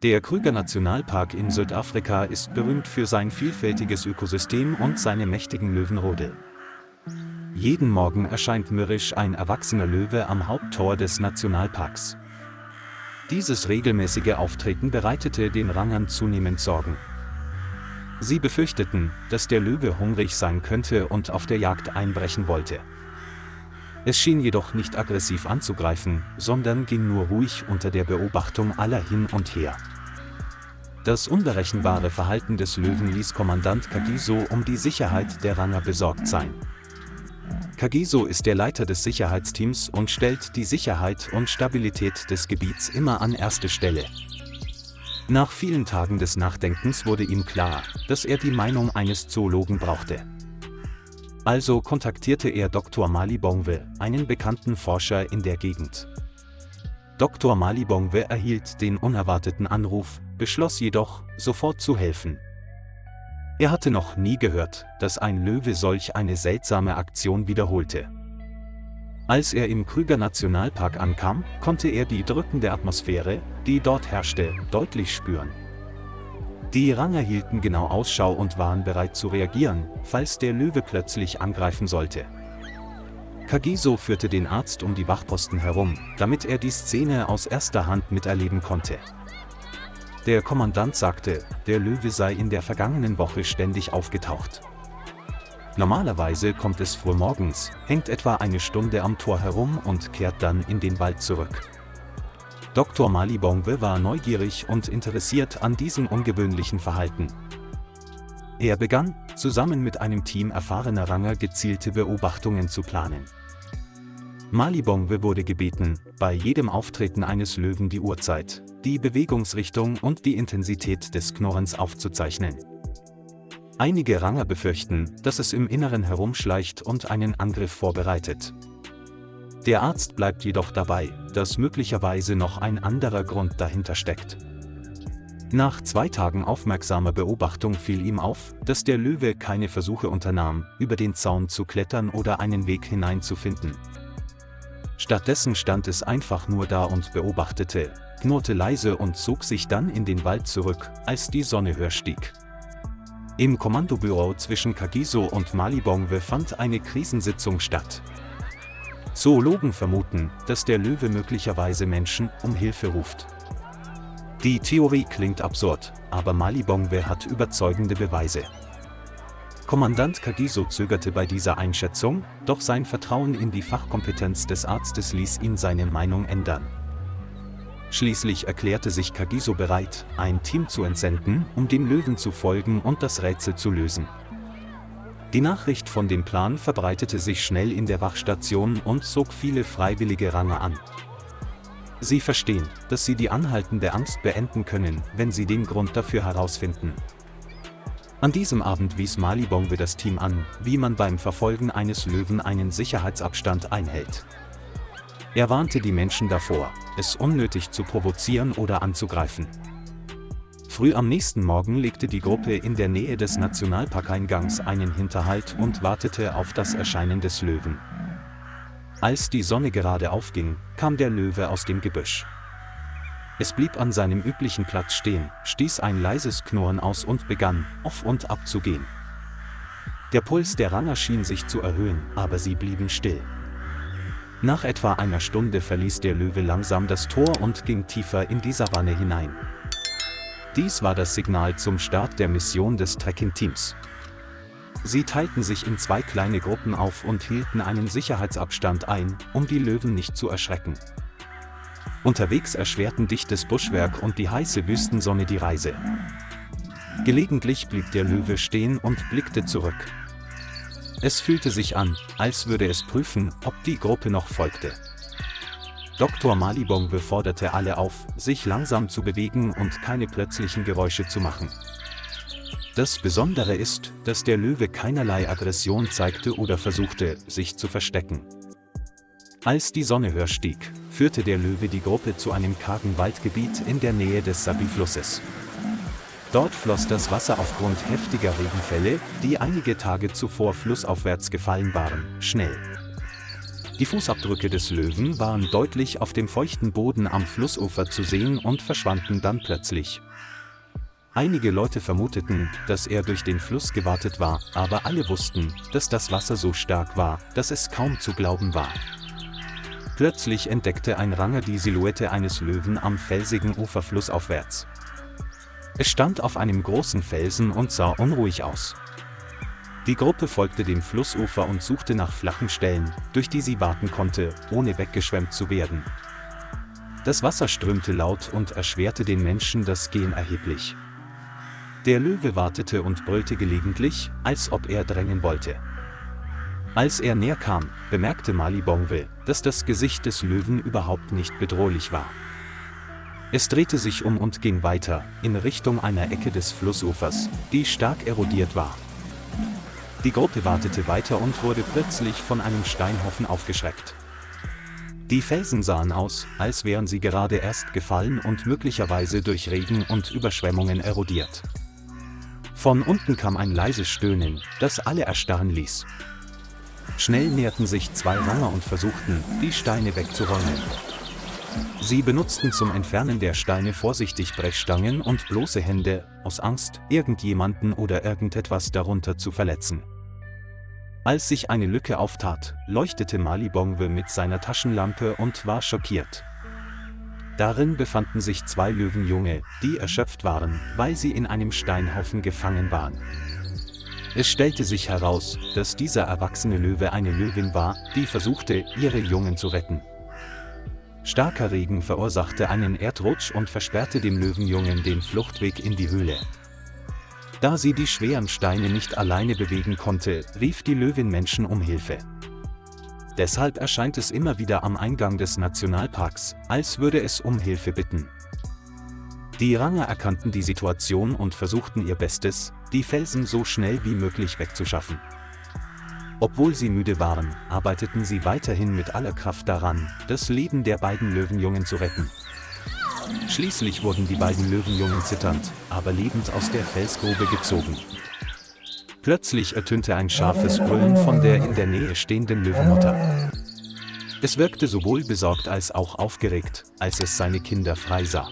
Der Kruger-Nationalpark in Südafrika ist berühmt für sein vielfältiges Ökosystem und seine mächtigen Löwenrudel. Jeden Morgen erscheint mürrisch ein erwachsener Löwe am Haupttor des Nationalparks. Dieses regelmäßige Auftreten bereitete den Rangern zunehmend Sorgen. Sie befürchteten, dass der Löwe hungrig sein könnte und auf der Jagd einbrechen wollte. Es schien jedoch nicht aggressiv anzugreifen, sondern ging nur ruhig unter der Beobachtung aller hin und her. Das unberechenbare Verhalten des Löwen ließ Kommandant Kagiso um die Sicherheit der Ranger besorgt sein. Kagiso ist der Leiter des Sicherheitsteams und stellt die Sicherheit und Stabilität des Gebiets immer an erste Stelle. Nach vielen Tagen des Nachdenkens wurde ihm klar, dass er die Meinung eines Zoologen brauchte. Also kontaktierte er Dr. Malibongwe, einen bekannten Forscher in der Gegend. Dr. Malibongwe erhielt den unerwarteten Anruf, beschloss jedoch, sofort zu helfen. Er hatte noch nie gehört, dass ein Löwe solch eine seltsame Aktion wiederholte. Als er im Kruger-Nationalpark ankam, konnte er die drückende Atmosphäre, die dort herrschte, deutlich spüren. Die Ranger hielten genau Ausschau und waren bereit zu reagieren, falls der Löwe plötzlich angreifen sollte. Kagiso führte den Arzt um die Wachposten herum, damit er die Szene aus erster Hand miterleben konnte. Der Kommandant sagte, der Löwe sei in der vergangenen Woche ständig aufgetaucht. Normalerweise kommt es frühmorgens, hängt etwa eine Stunde am Tor herum und kehrt dann in den Wald zurück. Dr. Malibongwe war neugierig und interessiert an diesem ungewöhnlichen Verhalten. Er begann, zusammen mit einem Team erfahrener Ranger gezielte Beobachtungen zu planen. Malibongwe wurde gebeten, bei jedem Auftreten eines Löwen die Uhrzeit, die Bewegungsrichtung und die Intensität des Knurrens aufzuzeichnen. Einige Ranger befürchten, dass es im Inneren herumschleicht und einen Angriff vorbereitet. Der Arzt bleibt jedoch dabei, dass möglicherweise noch ein anderer Grund dahinter steckt. Nach 2 Tagen aufmerksamer Beobachtung fiel ihm auf, dass der Löwe keine Versuche unternahm, über den Zaun zu klettern oder einen Weg hineinzufinden. Stattdessen stand es einfach nur da und beobachtete, knurrte leise und zog sich dann in den Wald zurück, als die Sonne höher stieg. Im Kommandobüro zwischen Kagiso und Malibongwe fand eine Krisensitzung statt. Zoologen vermuten, dass der Löwe möglicherweise Menschen um Hilfe ruft. Die Theorie klingt absurd, aber Malibongwe hat überzeugende Beweise. Kommandant Kagiso zögerte bei dieser Einschätzung, doch sein Vertrauen in die Fachkompetenz des Arztes ließ ihn seine Meinung ändern. Schließlich erklärte sich Kagiso bereit, ein Team zu entsenden, um dem Löwen zu folgen und das Rätsel zu lösen. Die Nachricht von dem Plan verbreitete sich schnell in der Wachstation und zog viele freiwillige Ranger an. Sie verstehen, dass sie die anhaltende Angst beenden können, wenn sie den Grund dafür herausfinden. An diesem Abend wies Malibongwe das Team an, wie man beim Verfolgen eines Löwen einen Sicherheitsabstand einhält. Er warnte die Menschen davor, es unnötig zu provozieren oder anzugreifen. Früh am nächsten Morgen legte die Gruppe in der Nähe des Nationalparkeingangs einen Hinterhalt und wartete auf das Erscheinen des Löwen. Als die Sonne gerade aufging, kam der Löwe aus dem Gebüsch. Es blieb an seinem üblichen Platz stehen, stieß ein leises Knurren aus und begann, auf und ab zu gehen. Der Puls der Ranger schien sich zu erhöhen, aber sie blieben still. Nach etwa einer Stunde verließ der Löwe langsam das Tor und ging tiefer in die Savanne hinein. Dies war das Signal zum Start der Mission des Trekking-Teams. Sie teilten sich in 2 kleine Gruppen auf und hielten einen Sicherheitsabstand ein, um die Löwen nicht zu erschrecken. Unterwegs erschwerten dichtes Buschwerk und die heiße Wüstensonne die Reise. Gelegentlich blieb der Löwe stehen und blickte zurück. Es fühlte sich an, als würde es prüfen, ob die Gruppe noch folgte. Dr. Malibongwe forderte alle auf, sich langsam zu bewegen und keine plötzlichen Geräusche zu machen. Das Besondere ist, dass der Löwe keinerlei Aggression zeigte oder versuchte, sich zu verstecken. Als die Sonne höher stieg, führte der Löwe die Gruppe zu einem kargen Waldgebiet in der Nähe des Sabi-Flusses. Dort floss das Wasser aufgrund heftiger Regenfälle, die einige Tage zuvor flussaufwärts gefallen waren, schnell. Die Fußabdrücke des Löwen waren deutlich auf dem feuchten Boden am Flussufer zu sehen und verschwanden dann plötzlich. Einige Leute vermuteten, dass er durch den Fluss gewartet war, aber alle wussten, dass das Wasser so stark war, dass es kaum zu glauben war. Plötzlich entdeckte ein Ranger die Silhouette eines Löwen am felsigen Ufer flussaufwärts. Es stand auf einem großen Felsen und sah unruhig aus. Die Gruppe folgte dem Flussufer und suchte nach flachen Stellen, durch die sie warten konnte, ohne weggeschwemmt zu werden. Das Wasser strömte laut und erschwerte den Menschen das Gehen erheblich. Der Löwe wartete und brüllte gelegentlich, als ob er drängen wollte. Als er näher kam, bemerkte Malibongwe, dass das Gesicht des Löwen überhaupt nicht bedrohlich war. Es drehte sich um und ging weiter, in Richtung einer Ecke des Flussufers, die stark erodiert war. Die Gruppe wartete weiter und wurde plötzlich von einem Steinhaufen aufgeschreckt. Die Felsen sahen aus, als wären sie gerade erst gefallen und möglicherweise durch Regen und Überschwemmungen erodiert. Von unten kam ein leises Stöhnen, das alle erstarren ließ. Schnell näherten sich zwei Ranger und versuchten, die Steine wegzuräumen. Sie benutzten zum Entfernen der Steine vorsichtig Brechstangen und bloße Hände, aus Angst, irgendjemanden oder irgendetwas darunter zu verletzen. Als sich eine Lücke auftat, leuchtete Malibongwe mit seiner Taschenlampe und war schockiert. Darin befanden sich zwei Löwenjunge, die erschöpft waren, weil sie in einem Steinhaufen gefangen waren. Es stellte sich heraus, dass dieser erwachsene Löwe eine Löwin war, die versuchte, ihre Jungen zu retten. Starker Regen verursachte einen Erdrutsch und versperrte dem Löwenjungen den Fluchtweg in die Höhle. Da sie die schweren Steine nicht alleine bewegen konnte, rief die Löwin Menschen um Hilfe. Deshalb erscheint es immer wieder am Eingang des Nationalparks, als würde es um Hilfe bitten. Die Ranger erkannten die Situation und versuchten ihr Bestes, die Felsen so schnell wie möglich wegzuschaffen. Obwohl sie müde waren, arbeiteten sie weiterhin mit aller Kraft daran, das Leben der beiden Löwenjungen zu retten. Schließlich wurden die beiden Löwenjungen zitternd, aber lebend aus der Felsgrube gezogen. Plötzlich ertönte ein scharfes Brüllen von der in der Nähe stehenden Löwenmutter. Es wirkte sowohl besorgt als auch aufgeregt, als es seine Kinder freisah.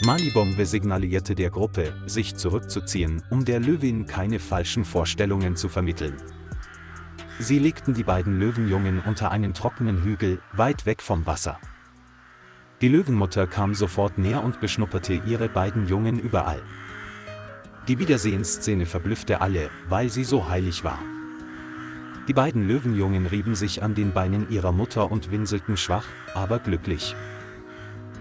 Malibongwe signalisierte der Gruppe, sich zurückzuziehen, um der Löwin keine falschen Vorstellungen zu vermitteln. Sie legten die beiden Löwenjungen unter einen trockenen Hügel, weit weg vom Wasser. Die Löwenmutter kam sofort näher und beschnupperte ihre beiden Jungen überall. Die Wiedersehensszene verblüffte alle, weil sie so heilig war. Die beiden Löwenjungen rieben sich an den Beinen ihrer Mutter und winselten schwach, aber glücklich.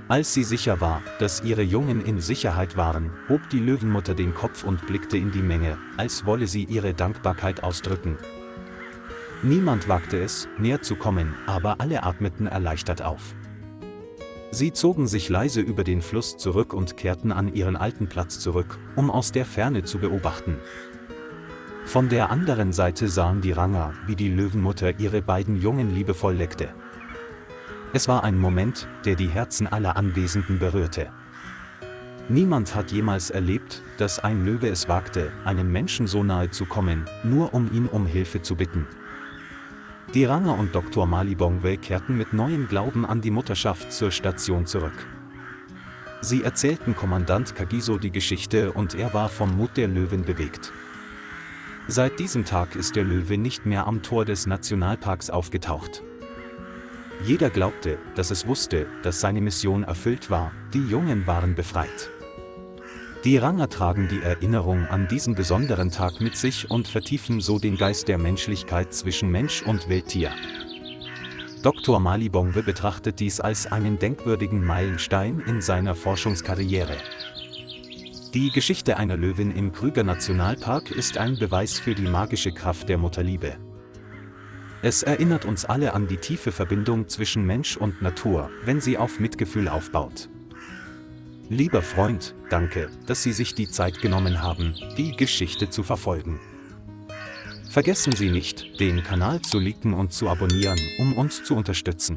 Als sie sicher war, dass ihre Jungen in Sicherheit waren, hob die Löwenmutter den Kopf und blickte in die Menge, als wolle sie ihre Dankbarkeit ausdrücken. Niemand wagte es, näher zu kommen, aber alle atmeten erleichtert auf. Sie zogen sich leise über den Fluss zurück und kehrten an ihren alten Platz zurück, um aus der Ferne zu beobachten. Von der anderen Seite sahen die Ranger, wie die Löwenmutter ihre beiden Jungen liebevoll leckte. Es war ein Moment, der die Herzen aller Anwesenden berührte. Niemand hat jemals erlebt, dass ein Löwe es wagte, einem Menschen so nahe zu kommen, nur um ihn um Hilfe zu bitten. Die Ranger und Dr. Malibongwe kehrten mit neuem Glauben an die Mutterschaft zur Station zurück. Sie erzählten Kommandant Kagiso die Geschichte und er war vom Mut der Löwin bewegt. Seit diesem Tag ist der Löwe nicht mehr am Tor des Nationalparks aufgetaucht. Jeder glaubte, dass es wusste, dass seine Mission erfüllt war, die Jungen waren befreit. Die Ranger tragen die Erinnerung an diesen besonderen Tag mit sich und vertiefen so den Geist der Menschlichkeit zwischen Mensch und Wildtier. Dr. Malibongwe betrachtet dies als einen denkwürdigen Meilenstein in seiner Forschungskarriere. Die Geschichte einer Löwin im Krüger-Nationalpark ist ein Beweis für die magische Kraft der Mutterliebe. Es erinnert uns alle an die tiefe Verbindung zwischen Mensch und Natur, wenn sie auf Mitgefühl aufbaut. Lieber Freund, danke, dass Sie sich die Zeit genommen haben, die Geschichte zu verfolgen. Vergessen Sie nicht, den Kanal zu liken und zu abonnieren, um uns zu unterstützen.